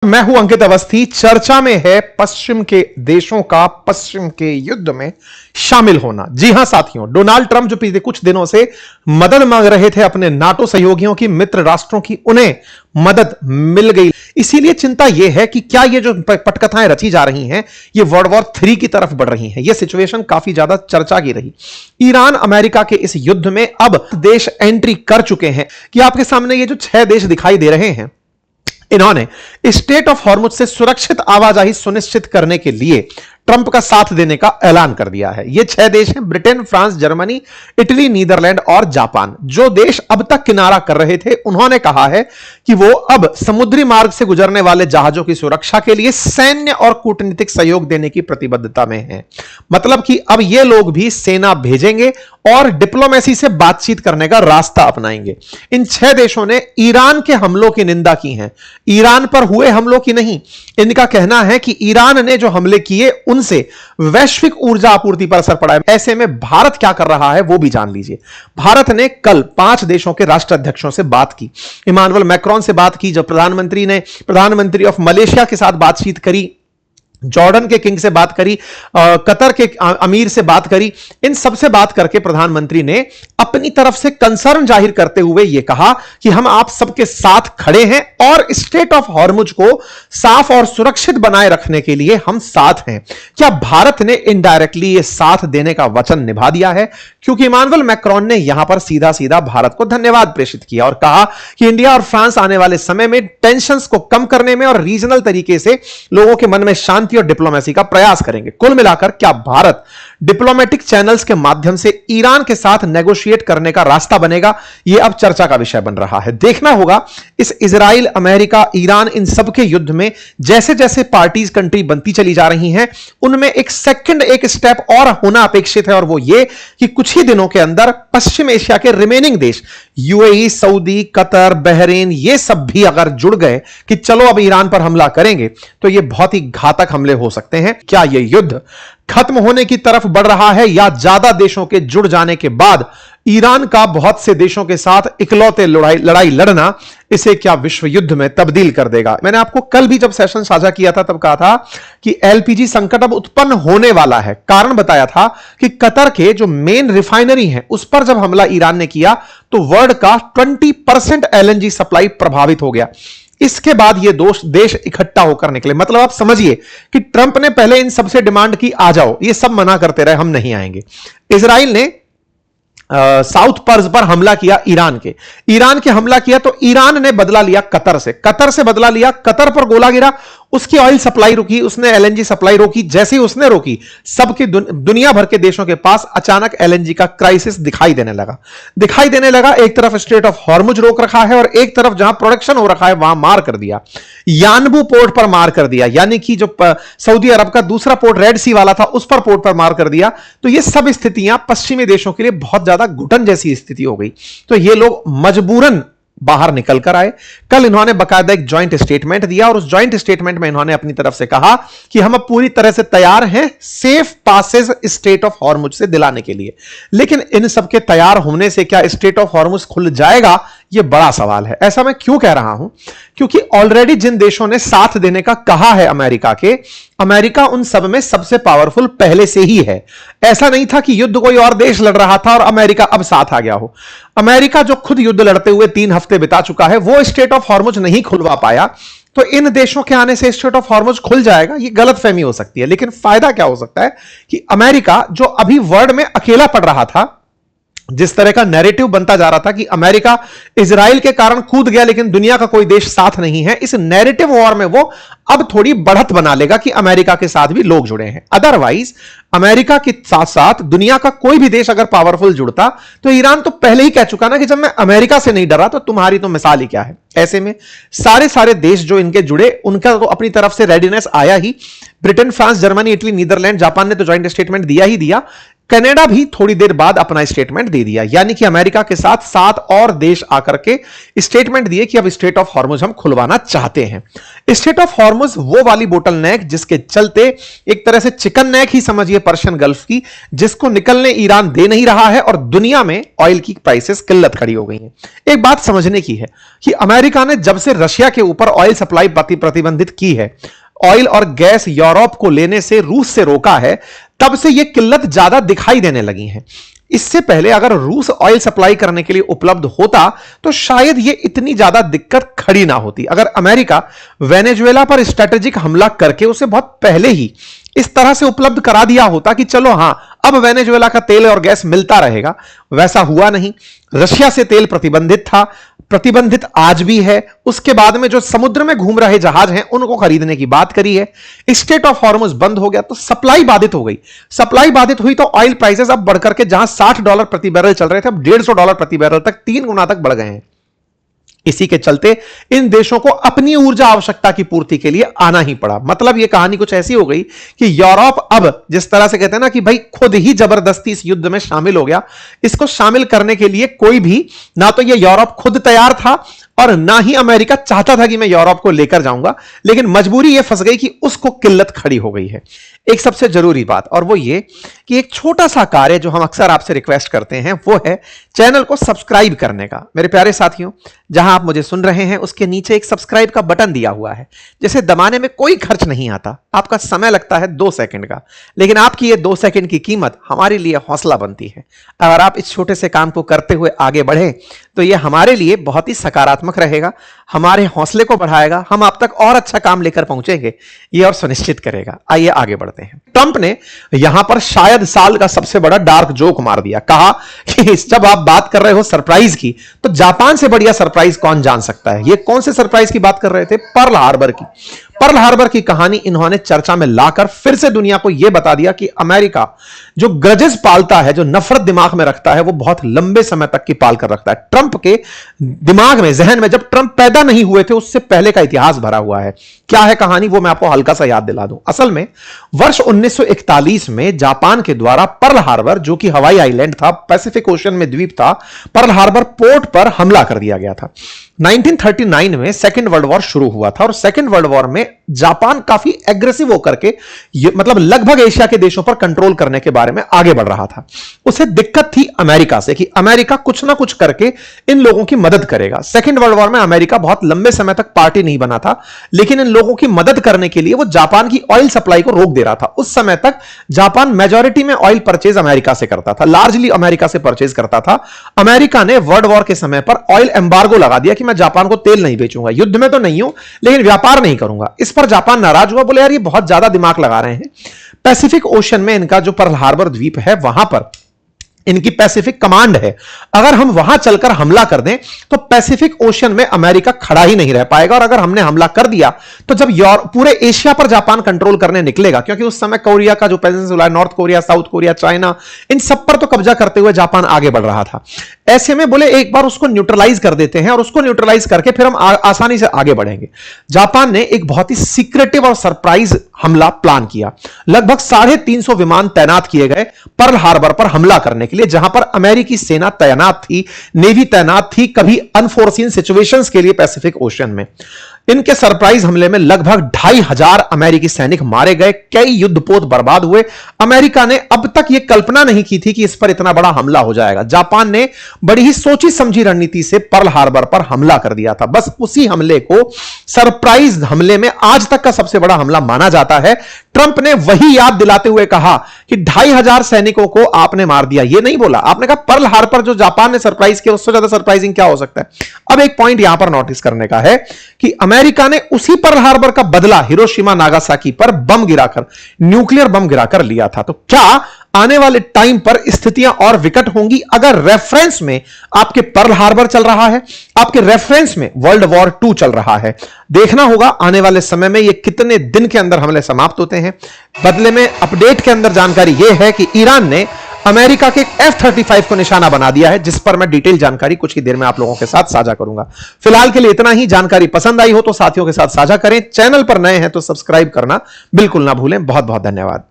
मैं हूं अंकित अवस्थी। चर्चा में है पश्चिम के देशों का पश्चिम के युद्ध में शामिल होना। जी हां साथियों, डोनाल्ड ट्रंप जो पिछले कुछ दिनों से मदद मांग रहे थे अपने नाटो सहयोगियों की, मित्र राष्ट्रों की, उन्हें मदद मिल गई। इसीलिए चिंता यह है कि क्या ये जो पटकथाएं रची जा रही हैं ये वर्ल्ड वॉर 3 की तरफ बढ़ रही हैं। यह सिचुएशन काफी ज्यादा चर्चा की रही। ईरान अमेरिका के इस युद्ध में अब देश एंट्री कर चुके हैं कि आपके सामने ये जो 6 देश दिखाई दे रहे हैं, इन्होंने स्टेट ऑफ हॉर्मुज से सुरक्षित आवाजाही सुनिश्चित करने के लिए ट्रंप का साथ देने का ऐलान कर दिया है। ये 6 देश हैं: Britain, France, Germany, Italy, Netherlands और जापान। जो देश अब तक किनारा कर रहे थे, उन्होंने कहा है कि वो अब समुद्री मार्ग से गुजरने वाले जहाजों की सुरक्षा के लिए सैन्य और कूटनीतिक सहयोग देने की प्रतिबद्धता में हैं। मतलब कि अब ये लोग भी सेना भेजेंगे और डिप्लोमेसी से बातचीत करने का रास्ता अपनाएंगे। इन 6 देशों ने ईरान के हमलों की निंदा की है, ईरान पर हुए हमलों की नहीं। इनका कहना है कि ईरान ने जो हमले किए उनसे वैश्विक ऊर्जा आपूर्ति पर असर पड़ा है। ऐसे में भारत क्या कर रहा है वो भी जान लीजिए। भारत ने कल 5 देशों के राष्ट्राध्यक्षों से बात की। इमानुएल मैक्रोन से बात की, जब प्रधानमंत्री ऑफ मलेशिया के साथ बातचीत करी, जॉर्डन के किंग से बात करी, कतर के अमीर से बात करी। इन सबसे बात करके प्रधानमंत्री ने अपनी तरफ से कंसर्न जाहिर करते हुए यह कहा कि हम आप सबके साथ खड़े हैं और स्टेट ऑफ हॉर्मुज को साफ और सुरक्षित बनाए रखने के लिए हम साथ हैं। क्या भारत ने इनडायरेक्टली यह साथ देने का वचन निभा दिया है? क्योंकि इमानुएल मैक्रोन ने यहां पर सीधा सीधा भारत को धन्यवाद प्रेषित किया और कहा कि इंडिया और फ्रांस आने वाले समय में टेंशंस को कम करने में और रीजनल तरीके से लोगों के मन में शांति और डिप्लोमेसी का प्रयास करेंगे। कुल मिलाकर क्या भारत डिप्लोमेटिक चैनल्स के माध्यम से ईरान के साथ नेगोशिएट करने का रास्ता बनेगा? यह अब चर्चा का विषय बन रहा है। देखना होगा इस इजराइल, अमेरिका, ईरान, इन सब के युद्ध में जैसे जैसे पार्टीज कंट्री बनती चली जा रही हैं, उनमें एक स्टेप और होना अपेक्षित है, और वो ये कि कुछ ही दिनों के अंदर पश्चिम एशिया के रिमेनिंग देश यूएई, सऊदी, कतर, बहरीन, ये सब भी अगर जुड़ गए कि चलो अब ईरान पर हमला करेंगे, तो ये बहुत ही घातक हमले हो सकते हैं। क्या यह युद्ध खत्म होने की तरफ बढ़ रहा है, या ज्यादा देशों के जुड़ जाने के बाद ईरान का बहुत से देशों के साथ इकलौते लड़ाई लड़ना इसे क्या विश्व युद्ध में तब्दील कर देगा? मैंने आपको कल भी जब सेशन साझा किया था तब कहा था कि एलपीजी संकट अब उत्पन्न होने वाला है। कारण बताया था कि कतर के जो मेन रिफाइनरी है उस पर जब हमला ईरान ने किया तो वर्ल्ड का 20% एलएनजी सप्लाई प्रभावित हो गया। इसके बाद ये देश इकट्ठा होकर निकले। मतलब आप समझिए कि ट्रंप ने पहले इन सबसे डिमांड की, आ जाओ, ये सब मना करते रहे, हम नहीं आएंगे। इजराइल ने साउथ पर्स पर हमला किया, ईरान के हमला किया तो ईरान ने बदला लिया कतर से बदला लिया, कतर पर गोला गिरा, उसकी ऑयल सप्लाई रुकी, उसने एलएनजी सप्लाई रोकी। जैसे ही उसने रोकी, सबकी दुनिया भर के देशों के पास अचानक एलएनजी का क्राइसिस दिखाई देने लगा। एक तरफ स्ट्रेट ऑफ हॉर्मुज रोक रखा है और एक तरफ जहां प्रोडक्शन हो रखा है वहां मार कर दिया। यानबू पोर्ट पर मार कर दिया, यानी कि जो सऊदी अरब का दूसरा पोर्ट रेड सी वाला था उस पर पोर्ट पर मार कर दिया। तो ये सब स्थितियां पश्चिमी देशों के लिए बहुत ज्यादा घुटन जैसी स्थिति हो गई। तो ये लोग मजबूरन बाहर निकल कर आए। कल इन्होंने बकायदा एक जॉइंट स्टेटमेंट दिया और उस जॉइंट स्टेटमेंट में इन्होंने अपनी तरफ से कहा कि हम अब पूरी तरह से तैयार हैं safe passage strait of Hormuz से दिलाने के लिए। लेकिन इन सबके तैयार होने से क्या स्टेट ऑफ हॉर्मुज खुल जाएगा, यह बड़ा सवाल है। ऐसा मैं क्यों कह रहा हूं? क्योंकि ऑलरेडी जिन देशों ने साथ देने का कहा है अमेरिका उन सब में सबसे पावरफुल पहले से ही है। ऐसा नहीं था कि युद्ध कोई और देश लड़ रहा था और अमेरिका अब साथ आ गया हो। अमेरिका जो खुद युद्ध लड़ते हुए 3 हफ्ते बिता चुका है, वो स्टेट ऑफ हॉर्मुज नहीं खुलवा पाया। तो इन देशों के आने से स्टेट ऑफ हॉर्मुज खुल जाएगा, ये गलतफहमी हो सकती है। लेकिन फायदा क्या हो सकता है कि अमेरिका जो अभी वर्ल्ड में अकेला पड़ रहा था, जिस तरह का नैरेटिव बनता जा रहा था कि अमेरिका इजराइल के कारण कूद गया लेकिन दुनिया का कोई देश साथ नहीं है, इस नैरेटिव वॉर में वो अब थोड़ी बढ़त बना लेगा कि अमेरिका के साथ भी लोग जुड़े हैं। अदरवाइज अमेरिका के साथ साथ दुनिया का कोई भी देश अगर पावरफुल जुड़ता, तो ईरान तो पहले ही कह चुका ना कि जब मैं अमेरिका से नहीं डरा तो तुम्हारी तो मिसाल ही क्या है। ऐसे में सारे देश जो इनके जुड़े, उनका तो अपनी तरफ से रेडीनेस आया ही। Britain, France, Germany, Italy, Netherlands, Japan ने तो ज्वाइंट स्टेटमेंट दिया ही दिया, कनाडा भी थोड़ी देर बाद अपना स्टेटमेंट दे दिया। यानी कि अमेरिका के साथ 7 और देश आकर के स्टेटमेंट दिए कि अब स्ट्रेट ऑफ हॉर्मुज हम खुलवाना चाहते हैं। स्ट्रेट ऑफ हॉर्मुज वो वाली बोटल नेक जिसके चलते एक तरह से चिकन नेक ही समझिए पर्शियन गल्फ की, जिसको निकलने ईरान दे नहीं रहा है और दुनिया में ऑयल की प्राइसेस किल्लत खड़ी हो गई है। एक बात समझने की है कि अमेरिका ने जब से रशिया के ऊपर ऑयल सप्लाई प्रतिबंधित की है, ऑयल और गैस यूरोप को लेने से रूस से रोका है, तब से यह किल्लत ज्यादा दिखाई देने लगी है। इससे पहले अगर रूस ऑयल सप्लाई करने के लिए उपलब्ध होता तो शायद यह इतनी ज्यादा दिक्कत खड़ी ना होती। अगर अमेरिका वेनेजुएला पर स्ट्रेटेजिक हमला करके उसे बहुत पहले ही इस तरह से उपलब्ध करा दिया होता कि चलो हां अब वेनेजुएला का तेल और गैस मिलता रहेगा, वैसा हुआ नहीं। रशिया से तेल प्रतिबंधित था, प्रतिबंधित आज भी है। उसके बाद में जो समुद्र में घूम रहे जहाज हैं उनको खरीदने की बात करी है। स्ट्रेट ऑफ हॉर्मुज बंद हो गया तो सप्लाई बाधित हो गई। सप्लाई बाधित हुई तो ऑयल प्राइसेस अब बढ़कर के जहां $60 प्रति बैरल चल रहे थे अब $150 प्रति बैरल तक 3 गुना तक बढ़ गए हैं। इसी के चलते इन देशों को अपनी ऊर्जा आवश्यकता की पूर्ति के लिए आना ही पड़ा। मतलब यह कहानी कुछ ऐसी हो गई कि यूरोप अब जिस तरह से कहते हैं ना कि भाई खुद ही जबरदस्ती इस युद्ध में शामिल हो गया। इसको शामिल करने के लिए कोई भी ना तो यह यूरोप खुद तैयार था और ना ही अमेरिका चाहता था कि मैं यूरोप को लेकर जाऊंगा, लेकिन मजबूरी यह फंस गई कि उसको किल्लत खड़ी हो गई है। एक सबसे जरूरी बात और वो ये कि एक छोटा सा कार्य जो हम अक्सर आपसे रिक्वेस्ट करते हैं वो है चैनल को सब्सक्राइब करने का। मेरे प्यारे साथियों, जहां आप मुझे सुन रहे हैं उसके नीचे एक सब्सक्राइब का बटन दिया हुआ है, जिसे दबाने में कोई खर्च नहीं आता। आपका समय लगता है 2 सेकंड का, लेकिन आपकी ये 2 सेकंड की कीमत हमारे लिए हौसला बनती है। अगर आप इस छोटे से काम को करते हुए आगे बढ़े तो यह हमारे लिए बहुत ही सकारात्मक रहेगा, हमारे हौसले को बढ़ाएगा, हम आप तक और अच्छा काम लेकर पहुंचेंगे ये और सुनिश्चित करेगा। आइए आगे बढ़ते हैं। ट्रंप ने यहां पर शायद साल का सबसे बड़ा डार्क जोक मार दिया। कहा कि जब आप बात कर रहे हो सरप्राइज की, तो जापान से बढ़िया सरप्राइज कौन जान सकता है। ये कौन से सरप्राइज की बात कर रहे थे? पर्ल हार्बर की। पर्ल हार्बर की कहानी इन्होंने चर्चा में लाकर फिर से दुनिया को यह बता दिया कि अमेरिका जो ग्रजेस पालता है, जो नफरत दिमाग में रखता है, वो बहुत लंबे समय तक की पाल कर रखता है। ट्रंप के दिमाग में, जहन में जब ट्रंप पैदा नहीं हुए थे उससे पहले का इतिहास भरा हुआ है। क्या है कहानी वो मैं आपको हल्का सा याद दिला दूं। असल में वर्ष 1941 में जापान के द्वारा पर्ल हार्बर, जो कि हवाई आइलैंड था, पैसिफिक ओशन में द्वीप था, पर्ल हार्बर पोर्ट पर हमला कर दिया गया था। 1939 में सेकेंड वर्ल्ड वॉर शुरू हुआ था और सेकेंड वर्ल्ड वॉर में जापान काफी एग्रेसिव होकर के मतलब लगभग एशिया के देशों पर कंट्रोल करने के बारे में आगे बढ़ रहा था। उसे दिक्कत थी अमेरिका से कि अमेरिका कुछ ना कुछ करके इन लोगों की मदद करेगा। सेकेंड वर्ल्ड वॉर में अमेरिका बहुत लंबे समय तक पार्टी नहीं बना था, लेकिन इन लोगों की मदद करने के लिए वो जापान की ऑयल सप्लाई को रोक दे रहा था। उस समय तक जापान मेजॉरिटी में ऑयल परचेज अमेरिका से करता था, लार्जली अमेरिका से परचेज करता था। अमेरिका ने वर्ल्ड वॉर के समय पर ऑयल एम्बार्गो लगा दिया कि मैं जापान को तेल नहीं बेचूंगा, युद्ध में तो नहीं हूं लेकिन व्यापार नहीं करूंगा। इस पर जापान नाराज हुआ, बोले यार ये बहुत ज्यादा दिमाग लगा रहे हैं। पैसिफिक ओशन में इनका जो पर्ल हार्बर द्वीप है वहां पर इनकी पैसिफिक कमांड है। अगर हम वहां चलकर हमला कर दें तो पैसिफिक ओशन में अमेरिका खड़ा ही नहीं रह पाएगा, और अगर हमने हमला कर दिया तो जब पूरे एशिया पर जापान कंट्रोल करने निकलेगा, क्योंकि उस समय कोरिया का जो peninsula, North Korea, South Korea, China, इन सब पर तो कब्जा करते हुए जापान आगे बढ़ रहा था। ऐसे में बोले एक बार उसको न्यूट्रलाइज कर देते हैं और उसको न्यूट्रलाइज करके फिर हम आसानी से आगे बढ़ेंगे। जापान ने एक बहुत ही सीक्रेटिव और सरप्राइज हमला प्लान किया। लगभग 350 विमान तैनात किए गए पर्ल हार्बर पर हमला करने के लिए, जहां पर अमेरिकी सेना तैनात थी, नेवी तैनात थी, कभी अनफोर्सीन सिचुएशंस के लिए पैसिफिक ओशन में। इनके सरप्राइज हमले में लगभग 2500 अमेरिकी सैनिक मारे गए, कई युद्धपोत बर्बाद हुए। अमेरिका ने अब तक यह कल्पना नहीं की थी कि इस पर इतना बड़ा हमला हो जाएगा। जापान ने बड़ी ही सोची समझी रणनीति से पर्ल हार्बर पर हमला कर दिया था। बस उसी हमले को सरप्राइज हमले में आज तक का सबसे बड़ा हमला माना जाता है। ट्रंप ने वही याद दिलाते हुए कहा कि 2500 सैनिकों को आपने मार दिया। यह नहीं बोला, आपने कहा पर्ल हार्बर जो जापान ने सरप्राइज किया उससे ज्यादा सरप्राइजिंग क्या हो सकता है। अब एक पॉइंट यहां पर नोटिस करने का है कि अमेरिका ने उसी पर्ल हार्बर का बदला हिरोशिमा नागासाकी पर बम गिराकर, न्यूक्लियर बम गिराकर लिया था। तो क्या आने वाले टाइम पर स्थितियां और विकट होंगी अगर रेफरेंस में आपके पर्ल हार्बर चल रहा है, आपके रेफरेंस में वर्ल्ड वॉर 2 चल रहा है। देखना होगा आने वाले समय में ये कितने दिन के अंदर हमले समाप्त होते हैं। बदले में अपडेट के अंदर जानकारी यह है कि ईरान ने अमेरिका के F-35 को निशाना बना दिया है, जिस पर मैं डिटेल जानकारी कुछ ही देर में आप लोगों के साथ साझा करूंगा। फिलहाल के लिए इतना ही। जानकारी पसंद आई हो तो साथियों के साथ साझा करें। चैनल पर नए हैं तो सब्सक्राइब करना बिल्कुल ना भूलें। बहुत बहुत धन्यवाद।